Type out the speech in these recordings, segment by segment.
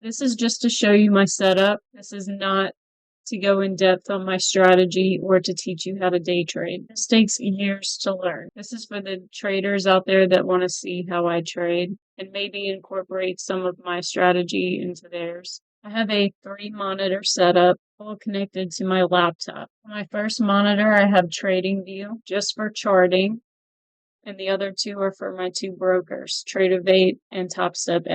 This is just to show you my setup. This is not to go in depth on my strategy or to teach you how to day trade. This takes years to learn. This is for the traders out there that want to see how I trade and maybe incorporate some of my strategy into theirs. I have a 3-monitor setup all connected to my laptop. On my first monitor, I have TradingView just for charting, and the other 2 are for my 2 brokers, TradeOvate and TopStep.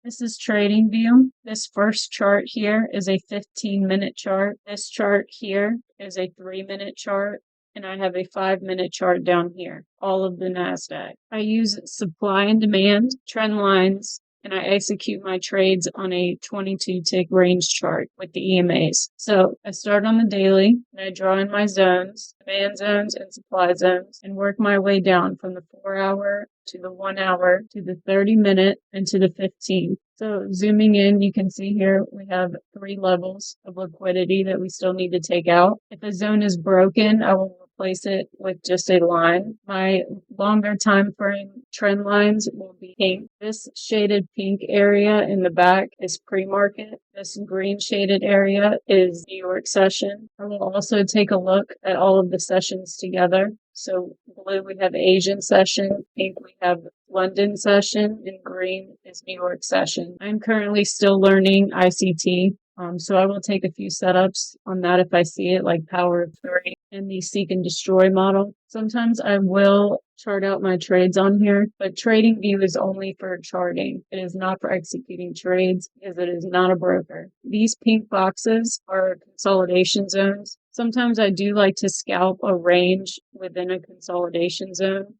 This is TradingView. This first chart here is a 15-minute chart. This chart here is a 3-minute chart. And I have a 5-minute chart down here, all of the NASDAQ. I use supply and demand, trend lines, and I execute my trades on a 22-tick range chart with the EMAs. So I start on the daily, and I draw in my zones, demand zones and supply zones, and work my way down from the 4-hour to the 1-hour to the 30-minute and to the 15. So zooming in, you can see here we have 3 levels of liquidity that we still need to take out. If a zone is broken, I will replace it with just a line. My longer time frame trend lines will be pink. This shaded pink area in the back is pre-market. This green shaded area is New York session. I will also take a look at all of the sessions together. So blue, we have Asian session, pink, we have London session, and green is New York session. I'm currently still learning ICT, so I will take a few setups on that if I see it, like Power of 3 and the Seek and Destroy model. Sometimes I will chart out my trades on here, but TradingView is only for charting. It is not for executing trades because it is not a broker. These pink boxes are consolidation zones. Sometimes I do like to scalp a range within a consolidation zone.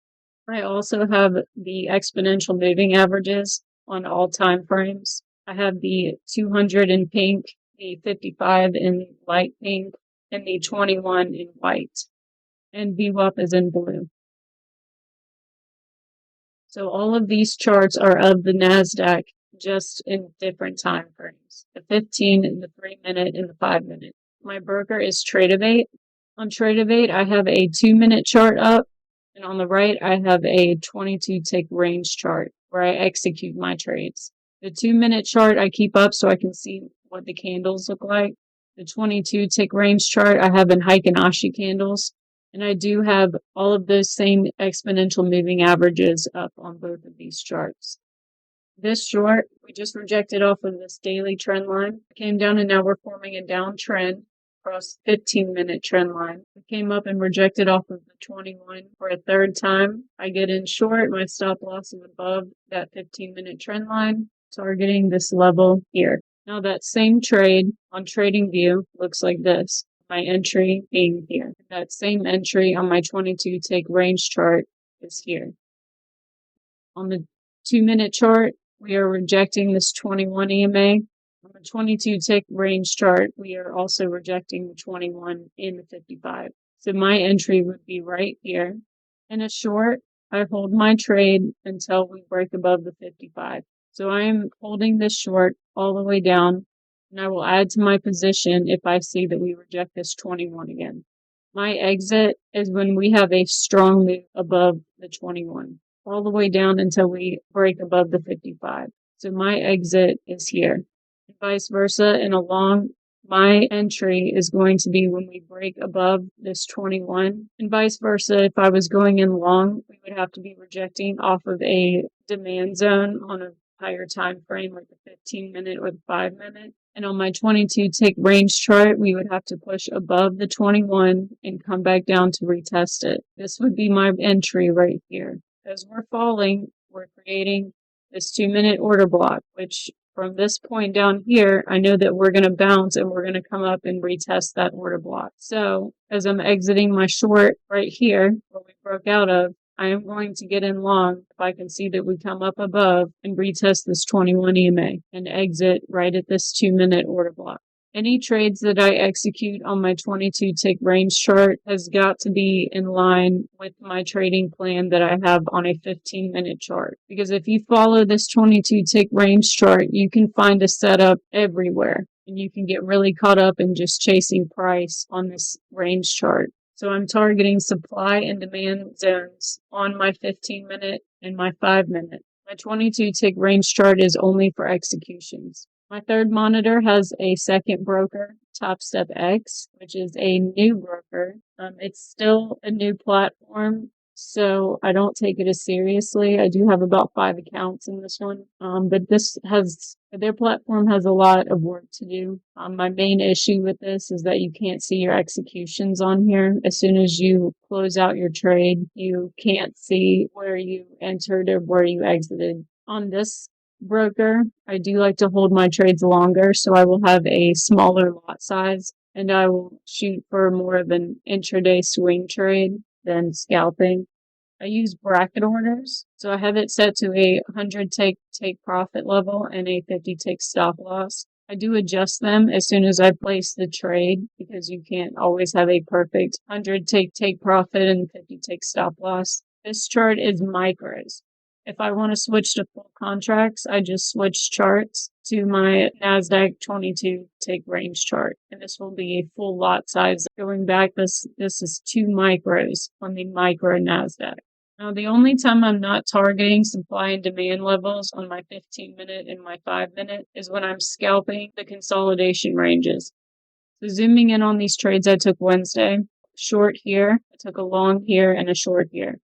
I also have the exponential moving averages on all time frames. I have the 200 in pink, the 55 in light pink, and the 21 in white. And VWAP is in blue. So all of these charts are of the NASDAQ, just in different time frames. The 15, and the 3-minute, and the 5-minute. My broker is TradeOvate. On TradeOvate, I have a 2-minute chart up, and on the right, I have a 22-tick range chart where I execute my trades. The 2-minute chart I keep up so I can see what the candles look like. The 22-tick range chart I have in Heikin-Ashi candles, and I do have all of those same exponential moving averages up on both of these charts. This short, we just rejected off of this daily trend line. It came down and now we're forming a downtrend across 15-minute trend line. We came up and rejected off of the 21 for a 3rd time. I get in short, my stop loss is above that 15-minute trend line, targeting this level here. Now that same trade on TradingView looks like this. My entry being here. That same entry on my 22-tick range chart is here. On the 2-minute chart, we are rejecting this 21 EMA. On the 22-tick range chart, we are also rejecting the 21 and the 55. So my entry would be right here. In a short, I hold my trade until we break above the 55. So I am holding this short all the way down, and I will add to my position if I see that we reject this 21 again. My exit is when we have a strong move above the 21, all the way down until we break above the 55. So my exit is here. And vice versa, in a long, my entry is going to be when we break above this 21. And vice versa, if I was going in long, we would have to be rejecting off of a demand zone on a higher time frame, like the 15-minute or the 5-minute. And on my 22-tick range chart, we would have to push above the 21 and come back down to retest it. This would be my entry right here. As we're falling, we're creating this 2-minute order block, which from this point down here, I know that we're going to bounce and we're going to come up and retest that order block. So as I'm exiting my short right here, where we broke out of, I am going to get in long if I can see that we come up above and retest this 21 EMA and exit right at this 2-minute order block. Any trades that I execute on my 22-tick range chart has got to be in line with my trading plan that I have on a 15-minute chart. Because if you follow this 22-tick range chart, you can find a setup everywhere. And you can get really caught up in just chasing price on this range chart. So I'm targeting supply and demand zones on my 15-minute and my 5-minute. My 22-tick range chart is only for executions. My third monitor has a second broker, TOPSTEP X, which is a new broker. It's still a new platform, so I don't take it as seriously. I do have about 5 accounts in this one, but their platform has a lot of work to do. My main issue with this is that you can't see your executions on here. As soon as you close out your trade, you can't see where you entered or where you exited. On this broker, I do like to hold my trades longer, so I will have a smaller lot size and I will shoot for more of an intraday swing trade than scalping. I use bracket orders, so I have it set to a 100 take profit level and a 50 take stop loss. I do adjust them as soon as I place the trade because you can't always have a perfect 100 take profit and 50 take stop loss. This chart is micros. If I want to switch to full contracts, I just switch charts to my NASDAQ 22 take range chart. And this will be a full lot size. Going back, this is 2 micros on the micro NASDAQ. Now, the only time I'm not targeting supply and demand levels on my 15-minute and my 5-minute is when I'm scalping the consolidation ranges. So zooming in on these trades I took Wednesday, short here, I took a long here and a short here.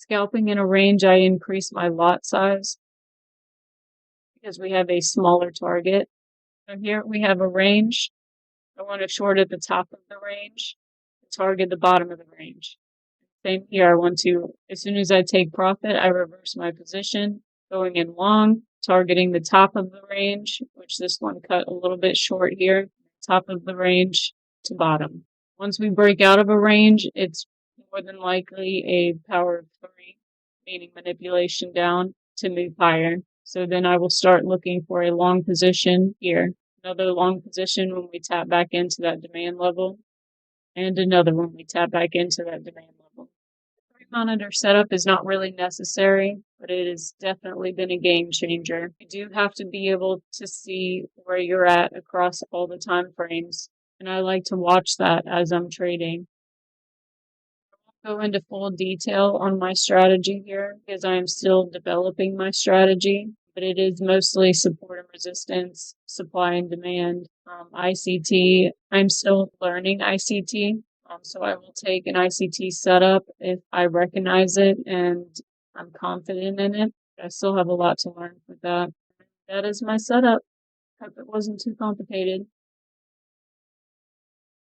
Scalping in a range, I increase my lot size because we have a smaller target. So here we have a range. I want to short at the top of the range and target the bottom of the range. Same here, I want to, as soon as I take profit, I reverse my position, going in long, targeting the top of the range, which this one cut a little bit short here, top of the range to bottom. Once we break out of a range, it's more than likely a power of 3, meaning manipulation down to move higher. So then I will start looking for a long position here, another long position when we tap back into that demand level, and another when we tap back into that demand level. The 3-monitor setup is not really necessary, but it has definitely been a game changer. You do have to be able to see where you're at across all the time frames, and I like to watch that as I'm trading. I won't go into full detail on my strategy here because I am still developing my strategy, but it is mostly support and resistance, supply and demand, ICT. I'm still learning ICT, so I will take an ICT setup if I recognize it and I'm confident in it. I still have a lot to learn with that. That is my setup. Hope it wasn't too complicated.